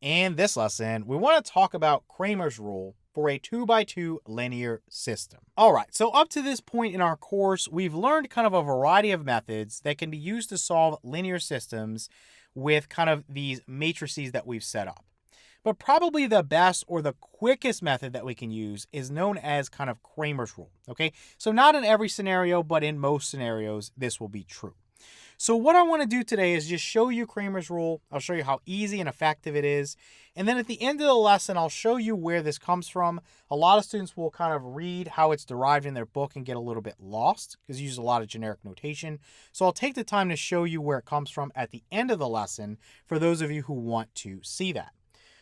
In this lesson, we want to talk about Cramer's rule for a 2 by 2 linear system. All right, so up to this point in our course, we've learned kind of a variety of methods that can be used to solve linear systems with kind of these matrices that we've set up. But probably the best or the quickest method that we can use is known as kind of Cramer's rule, okay? So not in every scenario, but in most scenarios, this will be true. So what I want to do today is just show you Cramer's rule. I'll show you how easy and effective it is. And then at the end of the lesson, I'll show you where this comes from. A lot of students will kind of read how it's derived in their book and get a little bit lost because you use a lot of generic notation. So I'll take the time to show you where it comes from at the end of the lesson for those of you who want to see that.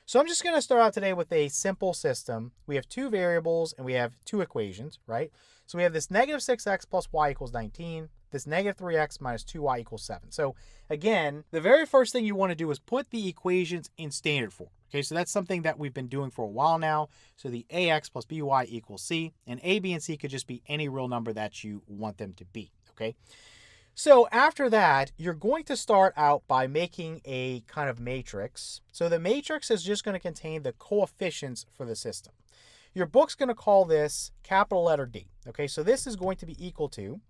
So I'm just going to start out today with a simple system. We have two variables and we have two equations, right? So we have this negative 6x plus y equals 19, this negative 3x minus 2y equals 7. So again, the very first thing you want to do is put the equations in standard form. Okay, so that's something that we've been doing for a while now. So the ax plus by equals c, and a, b, and c could just be any real number that you want them to be, okay? So after that, you're going to start out by making a kind of matrix. So the matrix is just going to contain the coefficients for the system. Your book's going to call this capital letter D. Okay, so this is going to be equal to,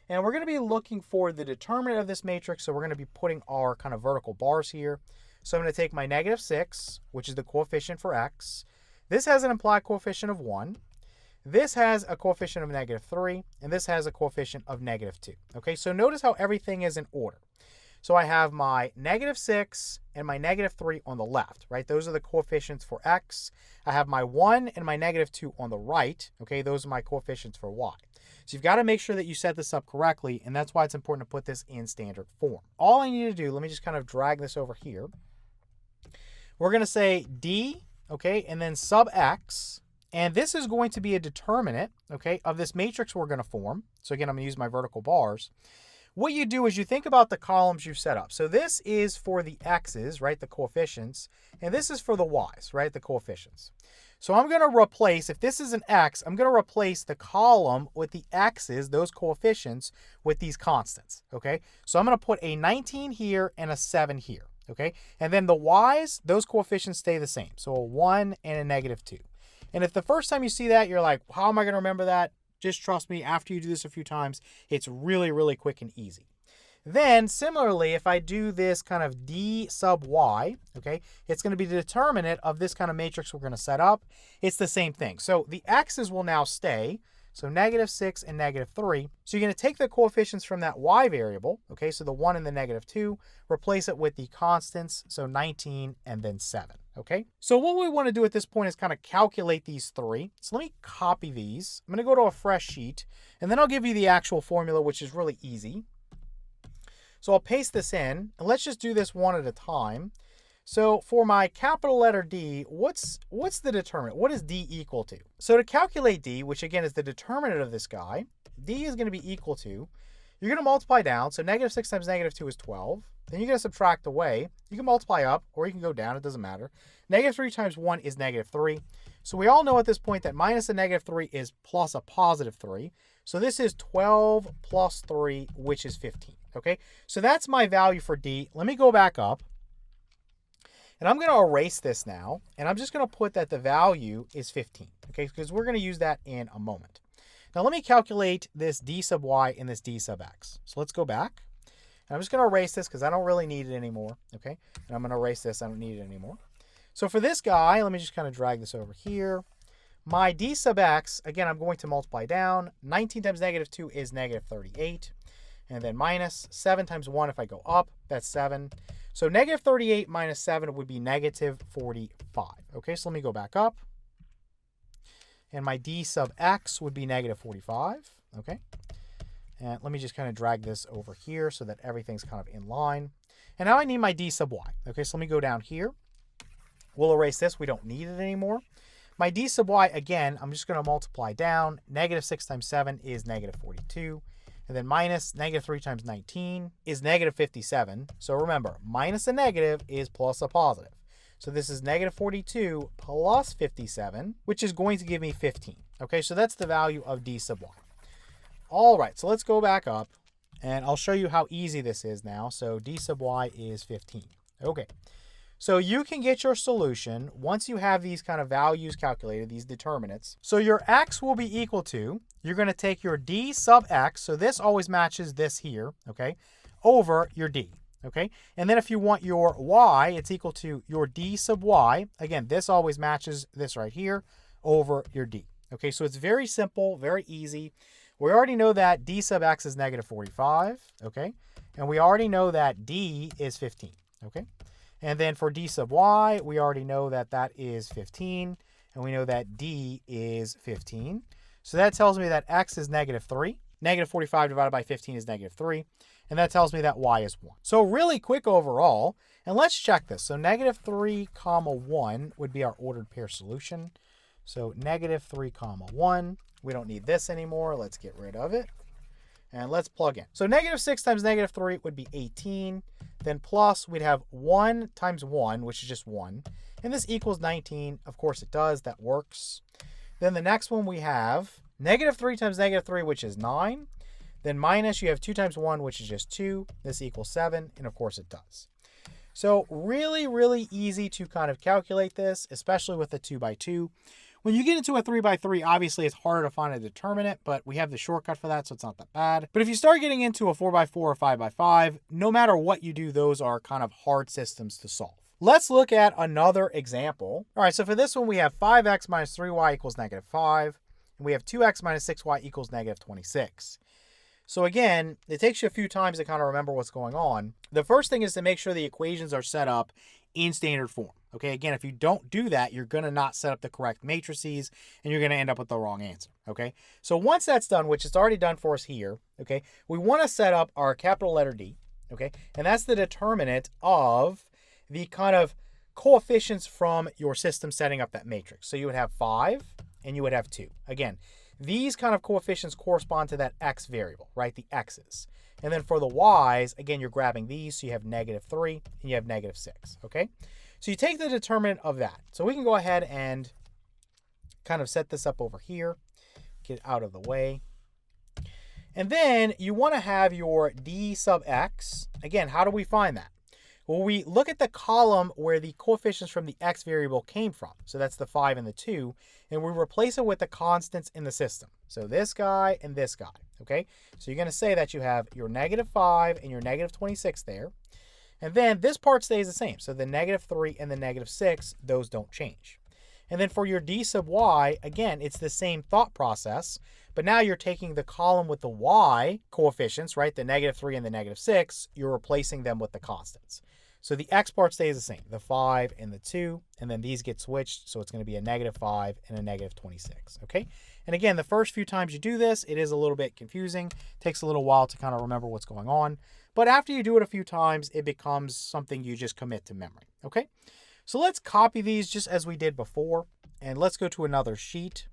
and we're going to be looking for the determinant of this matrix. So we're going to be putting our kind of vertical bars here. So I'm going to take my negative 6, which is the coefficient for x. This has an implied coefficient of 1. This has a coefficient of negative 3, and this has a coefficient of negative 2. Okay, so notice how everything is in order. So I have my negative 6 and my negative 3 on the left, right? Those are the coefficients for x. I have my 1 and my negative 2 on the right. Okay, those are my coefficients for y. So you've got to make sure that you set this up correctly, and that's why it's important to put this in standard form. All I need to do, let me just kind of drag this over here. We're going to say d, okay, and then sub x. And this is going to be a determinant, okay, of this matrix we're going to form. So again, I'm going to use my vertical bars. What you do is you think about the columns you've set up. So this is for the x's, right, the coefficients. And this is for the y's, right, the coefficients. So I'm going to replace, if this is an x, I'm going to replace the column with the x's, those coefficients, with these constants, okay? So I'm going to put a 19 here and a 7 here, okay? And then the y's, those coefficients stay the same. So a 1 and a negative 2. And if the first time you see that, you're like, how am I going to remember that? Just trust me, after you do this a few times, it's really, really quick and easy. Then, similarly, if I do this kind of d sub y, okay, it's going to be the determinant of this kind of matrix we're going to set up. It's the same thing. So the x's will now stay. So negative 6 and negative 3. So you're going to take the coefficients from that y variable, okay, so the 1 and the negative 2, replace it with the constants, so 19 and then 7, okay? So what we want to do at this point is kind of calculate these three. So let me copy these. I'm going to go to a fresh sheet, and then I'll give you the actual formula, which is really easy. So I'll paste this in, and let's just do this one at a time. So for my capital letter D, what's the determinant? What is D equal to? So to calculate D, which again is the determinant of this guy, D is going to be equal to, you're going to multiply down. So negative 6 times negative 2 is 12. Then you're going to subtract away. You can multiply up or you can go down. It doesn't matter. Negative 3 times 1 is negative 3. So we all know at this point that minus a negative 3 is plus a positive 3. So this is 12 plus 3, which is 15. Okay, so that's my value for D. Let me go back up. And I'm going to erase this now, and I'm just going to put that the value is 15, okay, because we're going to use that in a moment. Now let me calculate this d sub y and this d sub x. So let's go back. And I'm just going to erase this because I don't really need it anymore, okay? And I'm going to erase this. I don't need it anymore. So for this guy, let me just kind of drag this over here. My d sub x, again, I'm going to multiply down. 19 times negative 2 is negative 38. And then minus 7 times 1, if I go up, that's 7. So negative 38 minus 7 would be negative 45. Okay, so let me go back up. And my d sub x would be negative 45. Okay. And let me just kind of drag this over here so that everything's kind of in line. And now I need my d sub y. Okay, so let me go down here. We'll erase this. We don't need it anymore. My d sub y, again, I'm just going to multiply down. Negative 6 times 7 is negative 42. And then minus negative 3 times 19 is negative 57. So remember, minus a negative is plus a positive. So this is negative 42 plus 57, which is going to give me 15. Okay, so that's the value of d sub y. All right, so let's go back up, and I'll show you how easy this is now. So d sub y is 15. Okay, So you can get your solution once you have these kind of values calculated, these determinants. So your x will be equal to, you're going to take your d sub x, so this always matches this here, okay, over your d, okay? And then if you want your y, it's equal to your d sub y. Again, this always matches this right here over your d, okay? So it's very simple, very easy. We already know that d sub x is negative 45, okay? And we already know that d is 15, okay? And then for d sub y, we already know that that is 15, and we know that d is 15. So that tells me that x is negative 3. Negative 45 divided by 15 is negative 3. And that tells me that y is 1. So really quick overall, and let's check this. So negative 3 comma 1 would be our ordered pair solution. So negative 3 comma 1. We don't need this anymore. Let's get rid of it. And let's plug in. So negative 6 times negative 3 would be 18. Then plus, we'd have 1 times 1, which is just 1. And this equals 19. Of course it does. That works. Then the next one we have negative 3 times negative 3, which is 9. Then minus, you have 2 times 1, which is just 2. This equals 7. And of course it does. So really, really easy to kind of calculate this, especially with a 2 by 2. When you get into a 3 by 3, obviously it's harder to find a determinant, but we have the shortcut for that, so it's not that bad. But if you start getting into a 4 by 4 or 5 by 5, no matter what you do, those are kind of hard systems to solve. Let's look at another example. All right, so for this one, we have 5x minus 3y equals negative 5. And we have 2x minus 6y equals negative 26. So again, it takes you a few times to kind of remember what's going on. The first thing is to make sure the equations are set up in standard form. Okay, again, if you don't do that, you're going to not set up the correct matrices and you're going to end up with the wrong answer. Okay, so once that's done, which is already done for us here, okay, we want to set up our capital letter D, okay, and that's the determinant of the kind of coefficients from your system setting up that matrix. So you would have 5 and you would have 2. Again, these kind of coefficients correspond to that x variable, right, the x's. And then for the y's, again, you're grabbing these, so you have negative 3 and you have negative 6, okay? So you take the determinant of that. So we can go ahead and kind of set this up over here, get out of the way. And then you want to have your d sub x. Again, how do we find that? Well, we look at the column where the coefficients from the x variable came from. So that's the 5 and the 2. And we replace it with the constants in the system. So this guy and this guy, okay? So you're going to say that you have your negative 5 and your negative 26 there. And then this part stays the same. So the negative 3 and the negative 6, those don't change. And then for your d sub y, again, it's the same thought process. But now you're taking the column with the y coefficients, right? The negative 3 and the negative 6, you're replacing them with the constants. So the x part stays the same, the 5 and the 2, and then these get switched, so it's going to be a negative 5 and a negative 26, okay? And again, the first few times you do this, it is a little bit confusing. It takes a little while to kind of remember what's going on. But after you do it a few times, it becomes something you just commit to memory, okay? So let's copy these just as we did before, and let's go to another sheet.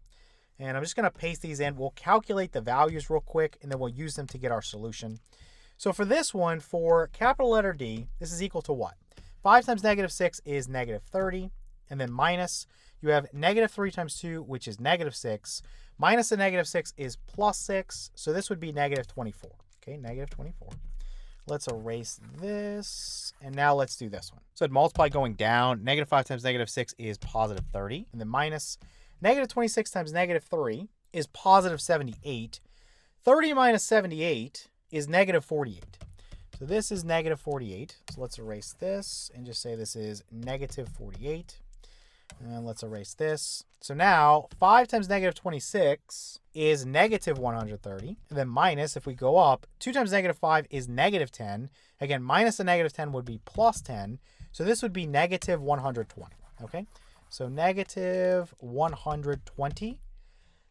And I'm just going to paste these in. We'll calculate the values real quick, and then we'll use them to get our solution. So for this one, for capital letter D, this is equal to what? 5 times negative 6 is negative 30. And then minus, you have negative 3 times 2, which is negative 6. Minus the negative 6 is plus 6. So this would be negative 24. Okay, negative 24. Let's erase this. And now let's do this one. So it multiply going down. Negative 5 times negative 6 is positive 30. And then minus negative 26 times negative 3 is positive 78. 30 minus 78 is negative 48. So this is negative 48. So let's erase this and just say this is negative 48. And let's erase this. So now 5 times negative 26 is negative 130. And then minus, if we go up, 2 times negative 5 is negative 10. Again, minus the negative 10 would be plus 10. So this would be negative 120. Okay, so negative 120.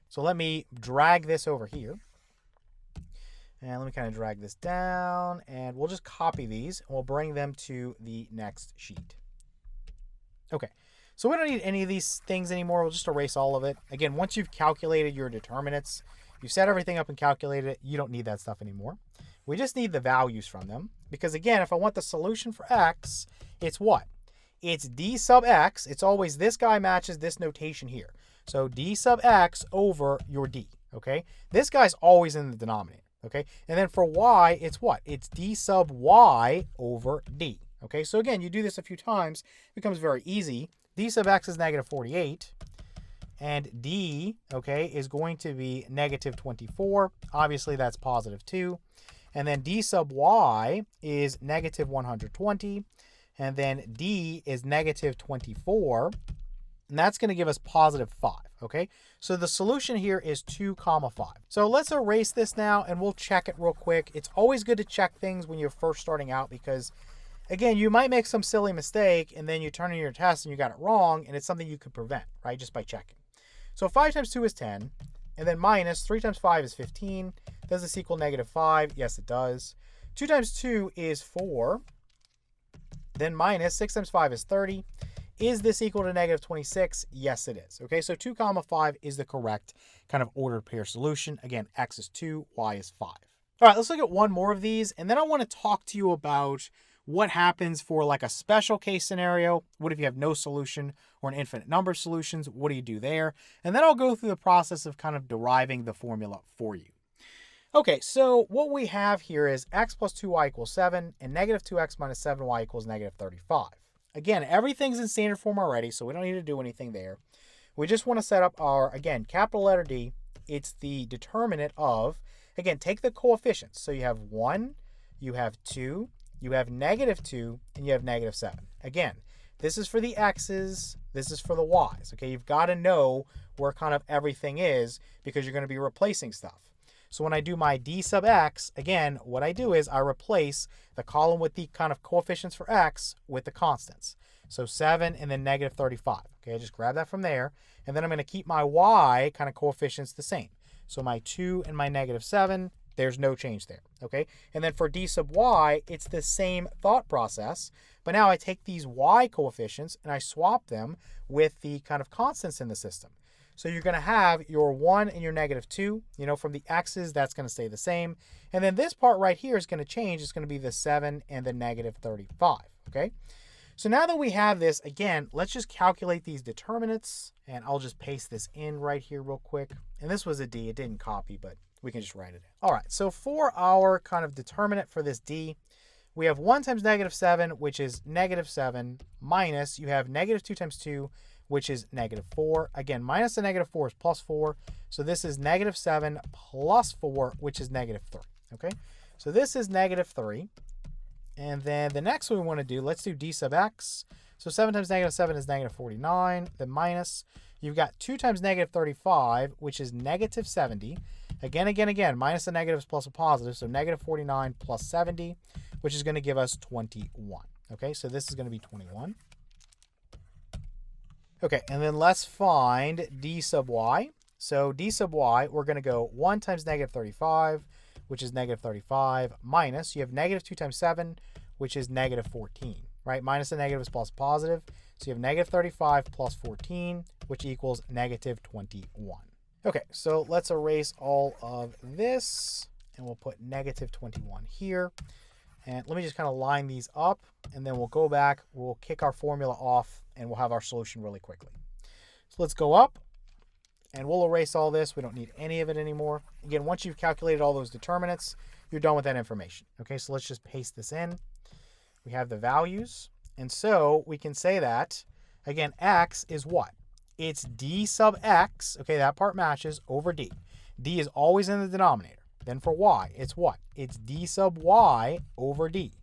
So let me drag this over here. And let me kind of drag this down, and we'll just copy these, and we'll bring them to the next sheet. Okay, so we don't need any of these things anymore. We'll just erase all of it. Again, once you've calculated your determinants, you've set everything up and calculated it, you don't need that stuff anymore. We just need the values from them, because again, if I want the solution for x, it's what? It's d sub x. It's always this guy matches this notation here. So d sub x over your d, okay? This guy's always in the denominator. Okay, and then for y, it's what? It's d sub y over d. Okay, so again, you do this a few times, it becomes very easy. D sub x is negative 48. And D, okay, is going to be negative 24. Obviously, that's positive 2. And then D sub y is negative 120. And then D is negative 24. And that's going to give us positive 5, okay? So the solution here is 2 comma 5. So let's erase this now, and we'll check it real quick. It's always good to check things when you're first starting out because, again, you might make some silly mistake, and then you turn in your test and you got it wrong, and it's something you could prevent, right, just by checking. So 5 times 2 is 10, and then minus 3 times 5 is 15. Does this equal negative 5? Yes, it does. 2 times 2 is 4. Then minus 6 times 5 is 30. Is this equal to negative 26? Yes, it is. Okay, so 2 comma 5 is the correct kind of ordered pair solution. Again, x is 2, y is 5. All right, let's look at one more of these, and then I want to talk to you about what happens for like a special case scenario. What if you have no solution or an infinite number of solutions? What do you do there? And then I'll go through the process of kind of deriving the formula for you. Okay, so what we have here is x plus 2y equals 7 and negative 2x minus 7y equals negative 35. Again, everything's in standard form already, so we don't need to do anything there. We just want to set up our, again, capital letter D. It's the determinant of, again, take the coefficients. So you have 1, you have 2, you have negative 2, and you have negative 7. Again, this is for the x's, this is for the y's. Okay, you've got to know where kind of everything is because you're going to be replacing stuff. So when I do my d sub x, again, what I do is I replace the column with the kind of coefficients for x with the constants. So 7 and then negative 35. Okay, I just grab that from there. And then I'm going to keep my y kind of coefficients the same. So my 2 and my negative 7, there's no change there. Okay, and then for d sub y, it's the same thought process. But now I take these y coefficients and I swap them with the kind of constants in the system. So you're going to have your 1 and your negative 2. You know, from the x's, that's going to stay the same. And then this part right here is going to change. It's going to be the 7 and the negative 35. Okay? So now that we have this, again, let's just calculate these determinants. And I'll just paste this in right here real quick. And this was a D. It didn't copy, but we can just write it in. All right. So for our kind of determinant for this D, we have 1 times negative 7, which is negative 7, minus you have negative 2 times 2, which is negative 4. Again, minus the negative 4 is plus 4. So this is negative 7 plus 4, which is negative 3. Okay, so this is negative 3. And then the next one we want to do, let's do d sub x. So 7 times negative 7 is negative 49. Then minus, you've got 2 times negative 35, which is negative 70. Again, minus the negatives plus a positive. So negative 49 plus 70, which is going to give us 21. Okay, so this is going to be 21. Okay, and then let's find d sub y. So d sub y, we're going to go 1 times negative 35, which is negative 35, minus, you have negative 2 times 7, which is negative 14, right? Minus the negative is plus positive. So you have negative 35 plus 14, which equals negative 21. Okay, so let's erase all of this, and we'll put negative 21 here. And let me just kind of line these up, and then we'll go back, we'll kick our formula off, and we'll have our solution really quickly. So let's go up, and we'll erase all this. We don't need any of it anymore. Again, once you've calculated all those determinants, you're done with that information. Okay, so let's just paste this in. We have the values, and so we can say that, again, x is what? It's d sub x, okay, that part matches, over d. D is always in the denominator. Then for y, it's what? It's d sub y over d.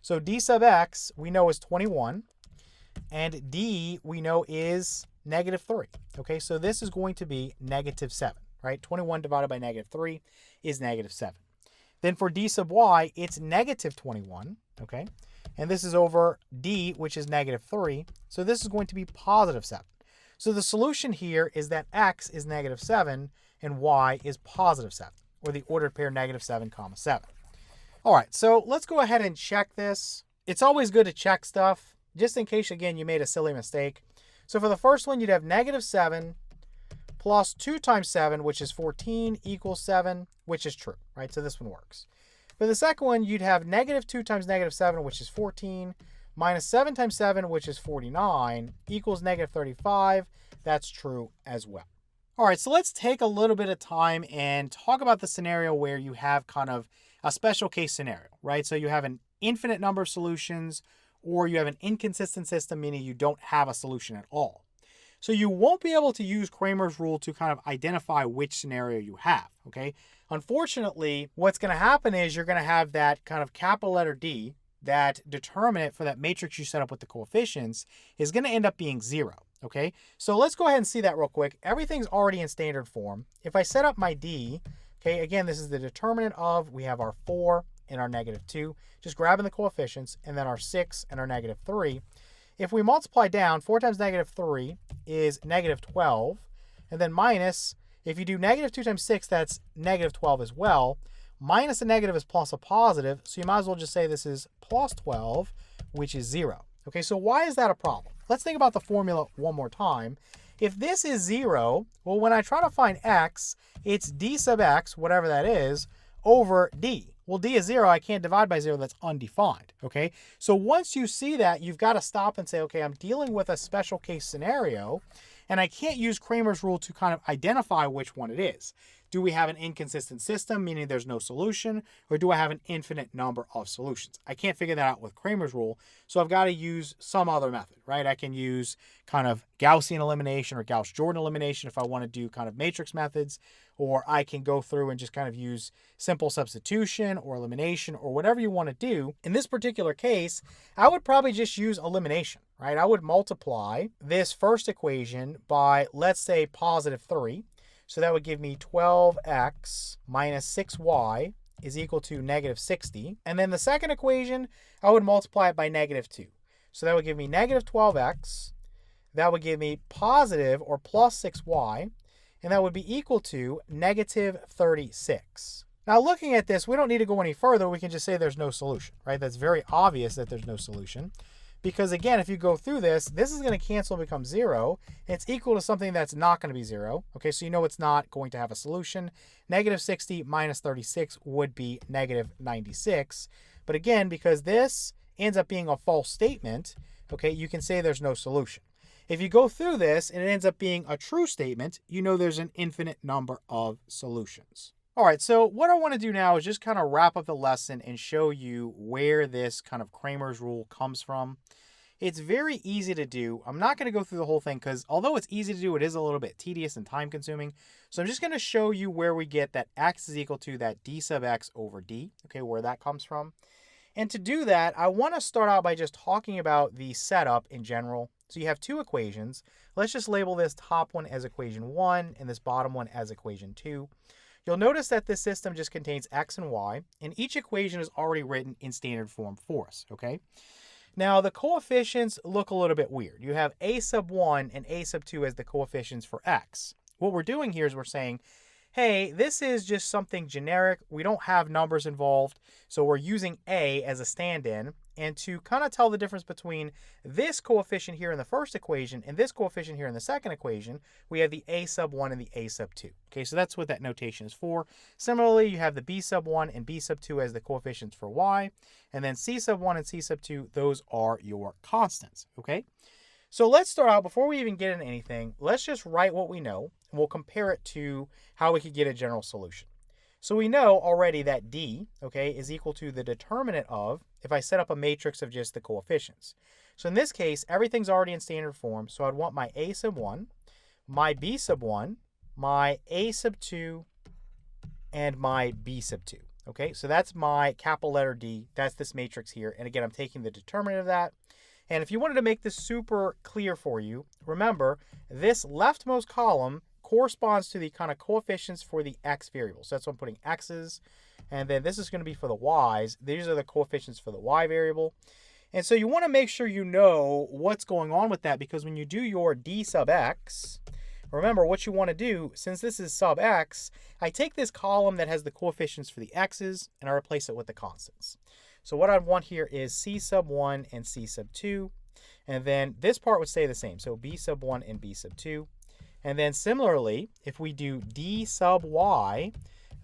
So d sub x, we know is 21. And d, we know is negative 3. Okay, so this is going to be negative 7, right? 21 divided by negative 3 is negative 7. Then for d sub y, it's negative 21, okay? And this is over d, which is negative 3. So this is going to be positive 7. So the solution here is that x is negative 7 and y is positive 7, or the ordered pair negative 7, comma 7. All right, so let's go ahead and check this. It's always good to check stuff, just in case, again, you made a silly mistake. So for the first one, you'd have negative 7 plus 2 times 7, which is 14, equals 7, which is true, right? So this one works. For the second one, you'd have negative 2 times negative 7, which is 14, minus 7 times 7, which is 49, equals negative 35. That's true as well. All right, so let's take a little bit of time and talk about the scenario where you have kind of a special case scenario, right? So you have an infinite number of solutions or you have an inconsistent system, meaning you don't have a solution at all. So you won't be able to use Cramer's rule to kind of identify which scenario you have, okay? Unfortunately, what's going to happen is you're going to have that kind of capital letter D, that determinant for that matrix you set up with the coefficients, is going to end up being 0, okay? So let's go ahead and see that real quick. Everything's already in standard form. If I set up my D, okay, again, this is the determinant of, we have our 4 and our -2, just grabbing the coefficients, and then our 6 and our -3. If we multiply down, 4 times -3 is -12, and then minus, if you do -2 times 6, that's -12 as well. Minus a negative is plus a positive, so you might as well just say this is plus 12, which is 0. Okay, so why is that a problem? Let's think about the formula one more time. If this is 0, well, when I try to find x, it's d sub x, whatever that is, over d. Well, d is 0. I can't divide by 0. That's undefined, okay? So once you see that, you've got to stop and say, okay, I'm dealing with a special case scenario, and I can't use Cramer's rule to kind of identify which one it is. Do we have an inconsistent system, meaning there's no solution, or do I have an infinite number of solutions? I can't figure that out with Cramer's rule, so I've got to use some other method, right? I can use kind of Gaussian elimination or Gauss-Jordan elimination if I want to do kind of matrix methods, or I can go through and just kind of use simple substitution or elimination or whatever you want to do. In this particular case, I would probably just use elimination, right? I would multiply this first equation by, let's say, +3. So that would give me 12x minus 6y is equal to -60. And then the second equation, I would multiply it by -2. So that would give me -12x. That would give me positive or plus 6y. And that would be equal to -36. Now looking at this, we don't need to go any further. We can just say there's no solution, right? That's very obvious that there's no solution. Because again, if you go through this is going to cancel and become 0. And it's equal to something that's not going to be 0. Okay, so you know it's not going to have a solution. -60 minus 36 would be -96. But again, because this ends up being a false statement, okay, you can say there's no solution. If you go through this and it ends up being a true statement, you know there's an infinite number of solutions. All right, so what I want to do now is just kind of wrap up the lesson and show you where this kind of Cramer's rule comes from. It's very easy to do. I'm not going to go through the whole thing because although it's easy to do, it is a little bit tedious and time consuming. So I'm just going to show you where we get that x is equal to that d sub x over d, okay, where that comes from. And to do that, I want to start out by just talking about the setup in general. So you have two equations. Let's just label this top one as equation 1 and this bottom one as equation 2. You'll notice that this system just contains x and y, and each equation is already written in standard form for us, okay? Now, the coefficients look a little bit weird. You have a sub 1 and a sub 2 as the coefficients for x. What we're doing here is we're saying, hey, this is just something generic. We don't have numbers involved, so we're using a as a stand-in. And to kind of tell the difference between this coefficient here in the first equation and this coefficient here in the second equation, we have the a sub 1 and the a sub 2. Okay, so that's what that notation is for. Similarly, you have the b sub 1 and b sub 2 as the coefficients for y. And then c sub 1 and c sub 2, those are your constants. Okay, so let's start out, before we even get into anything, let's just write what we know, and we'll compare it to how we could get a general solution. So we know already that d, okay, is equal to the determinant of, if I set up a matrix of just the coefficients. So in this case, everything's already in standard form, so I'd want my a sub 1, my b sub 1, my a sub 2, and my b sub 2. Okay, so that's my capital letter D. That's this matrix here. And again, I'm taking the determinant of that. And if you wanted to make this super clear for you, remember, this leftmost column corresponds to the kind of coefficients for the x variables. So that's why I'm putting x's. And then this is going to be for the y's. These are the coefficients for the y variable. And so you want to make sure you know what's going on with that, because when you do your d sub x, remember what you want to do, since this is sub x, I take this column that has the coefficients for the x's and I replace it with the constants. So what I want here is c sub 1 and c sub 2. And then this part would stay the same. So b sub 1 and b sub 2. And then similarly, if we do d sub y,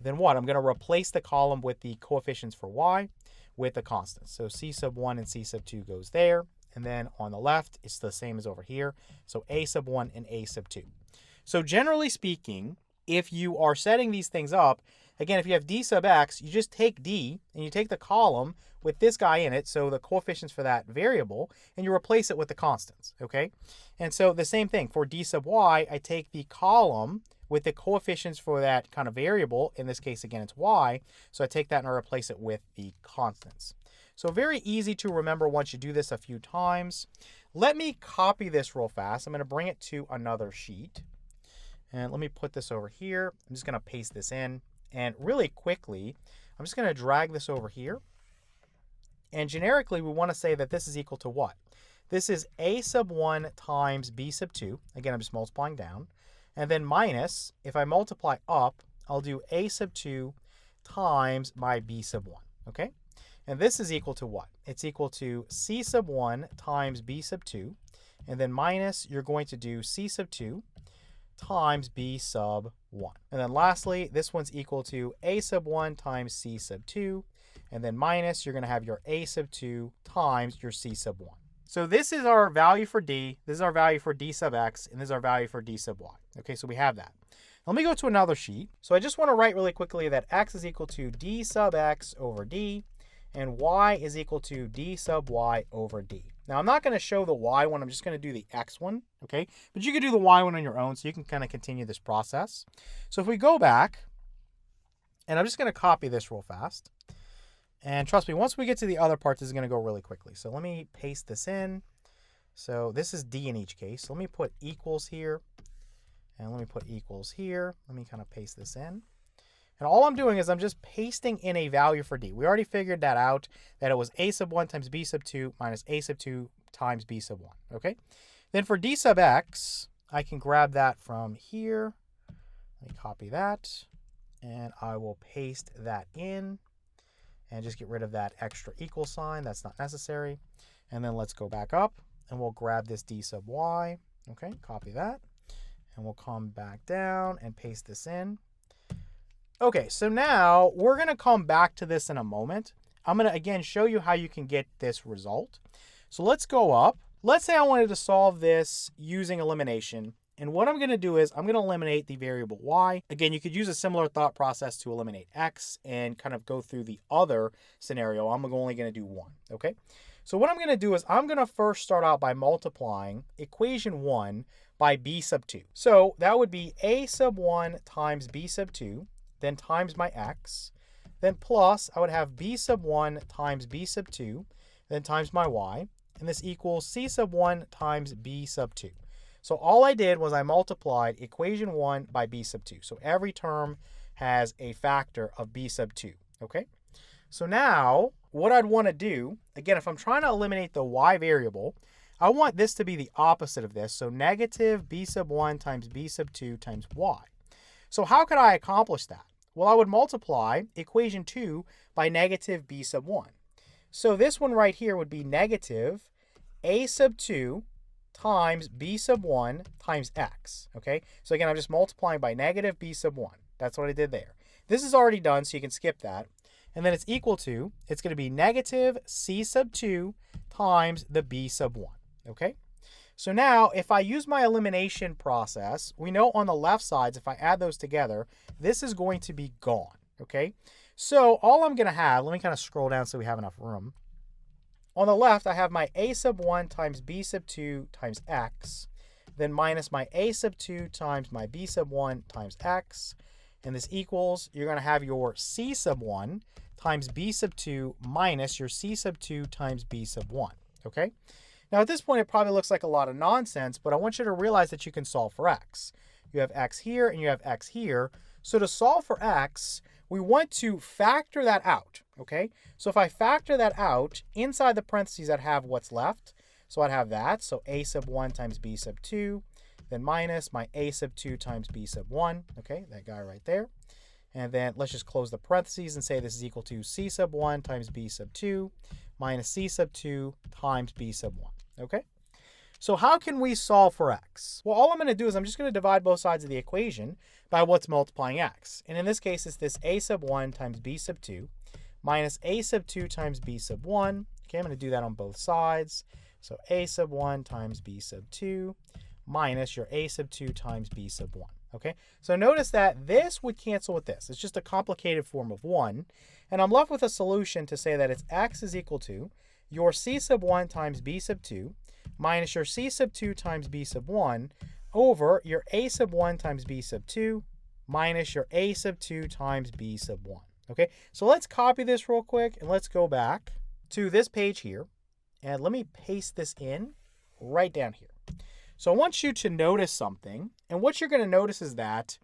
then what? I'm going to replace the column with the coefficients for y with the constants. So c sub 1 and c sub 2 goes there. And then on the left, it's the same as over here. So a sub 1 and a sub 2. So generally speaking, if you are setting these things up, Again, if you have d sub x, you just take d and you take the column with this guy in it, so the coefficients for that variable, and you replace it with the constants, okay? And so the same thing for d sub y, I take the column with the coefficients for that kind of variable. In this case, again, it's y. So I take that and I replace it with the constants. So very easy to remember once you do this a few times. Let me copy this real fast. I'm going to bring it to another sheet. And let me put this over here. I'm just going to paste this in. And really quickly, I'm just going to drag this over here. And generically, we want to say that this is equal to what? This is a sub 1 times b sub 2. Again, I'm just multiplying down. And then minus, if I multiply up, I'll do a sub 2 times my b sub 1, okay? And this is equal to what? It's equal to c sub 1 times b sub 2. And then minus, you're going to do c sub 2 times b sub 1. And then lastly, this one's equal to a sub 1 times c sub 2. And then minus, you're going to have your a sub 2 times your c sub 1. So this is our value for d, this is our value for d sub x, and this is our value for d sub y. Okay, so we have that. Let me go to another sheet. So I just want to write really quickly that x is equal to d sub x over d, and y is equal to d sub y over d. Now I'm not going to show the y one, I'm just going to do the x one, okay? But you can do the y one on your own, so you can kind of continue this process. So if we go back, and I'm just going to copy this real fast. And trust me, once we get to the other part, this is going to go really quickly. So let me paste this in. So this is d in each case. So let me put equals here. And let me put equals here. Let me kind of paste this in. And all I'm doing is I'm just pasting in a value for d. We already figured that out, that it was a sub 1 times b sub 2 minus a sub 2 times b sub 1. Okay? Then for d sub x, I can grab that from here. Let me copy that. And I will paste that in. And just get rid of that extra equal sign. That's not necessary. And then let's go back up and we'll grab this d sub y. Okay, copy that. And we'll come back down and paste this in. Okay, so now we're going to come back to this in a moment. I'm going to again show you how you can get this result. So let's go up. Let's say I wanted to solve this using elimination. And what I'm going to do is I'm going to eliminate the variable y. Again, you could use a similar thought process to eliminate x and kind of go through the other scenario. I'm only going to do one, okay? So what I'm going to do is I'm going to first start out by multiplying equation 1 by b sub 2. So that would be a sub 1 times b sub 2, then times my x, then plus I would have b sub 1 times b sub 2, then times my y, and this equals c sub 1 times b sub 2. So all I did was I multiplied equation 1 by b sub 2. So every term has a factor of b sub 2, okay? So now what I'd want to do, again, if I'm trying to eliminate the y variable, I want this to be the opposite of this. So negative b sub 1 times b sub 2 times y. So how could I accomplish that? Well, I would multiply equation 2 by negative b sub 1. So this one right here would be negative a sub 2 times b sub 1 times x, okay? So again, I'm just multiplying by negative b sub 1. That's what I did there. This is already done, so you can skip that. And then it's equal to, it's going to be negative c sub 2 times the b sub 1, okay? So now, if I use my elimination process, we know on the left sides, if I add those together, this is going to be gone, okay? So all I'm going to have, let me kind of scroll down so we have enough room. On the left, I have my a sub 1 times b sub 2 times x, then minus my a sub 2 times my b sub 1 times x, and this equals, you're going to have your c sub 1 times b sub 2 minus your c sub 2 times b sub 1, okay? Now at this point, it probably looks like a lot of nonsense, but I want you to realize that you can solve for x. You have x here and you have x here. So to solve for x, we want to factor that out, okay? So if I factor that out, inside the parentheses, I'd have what's left. So I'd have that, so a sub 1 times b sub 2, then minus my a sub 2 times b sub 1, okay, that guy right there. And then let's just close the parentheses and say this is equal to c sub 1 times b sub 2 minus c sub 2 times b sub 1, okay? So how can we solve for x? Well, all I'm going to do is I'm just going to divide both sides of the equation by what's multiplying x. And in this case, it's this a sub 1 times b sub 2 minus a sub 2 times b sub 1. Okay, I'm going to do that on both sides. So a sub 1 times b sub 2 minus your a sub 2 times b sub 1. Okay, so notice that this would cancel with this. It's just a complicated form of 1. And I'm left with a solution to say that it's x is equal to your c sub 1 times b sub 2 minus your c sub 2 times b sub 1 over your a sub 1 times b sub 2 minus your a sub 2 times b sub 1. Okay, so let's copy this real quick and let's go back to this page here. And let me paste this in right down here. So I want you to notice something. And what you're going to notice is that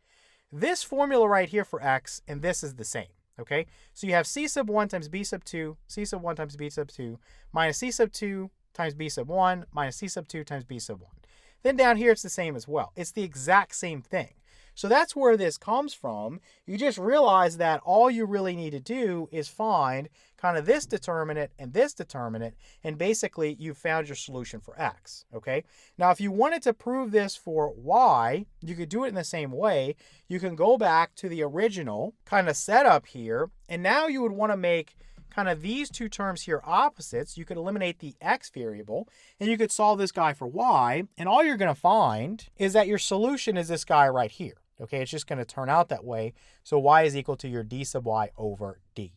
this formula right here for x and this is the same. Okay, so you have c sub 1 times b sub 2, c sub 1 times b sub 2, minus c sub 2 times b sub 1, minus c sub 2 times b sub 1. Then down here it's the same as well. It's the exact same thing. So that's where this comes from. You just realize that all you really need to do is find kind of this determinant, and basically you found your solution for x, okay? Now, if you wanted to prove this for y, you could do it in the same way. You can go back to the original kind of setup here, and now you would want to make kind of these two terms here opposites. You could eliminate the x variable, and you could solve this guy for y, and all you're going to find is that your solution is this guy right here. Okay, it's just going to turn out that way. So y is equal to your d sub y over d.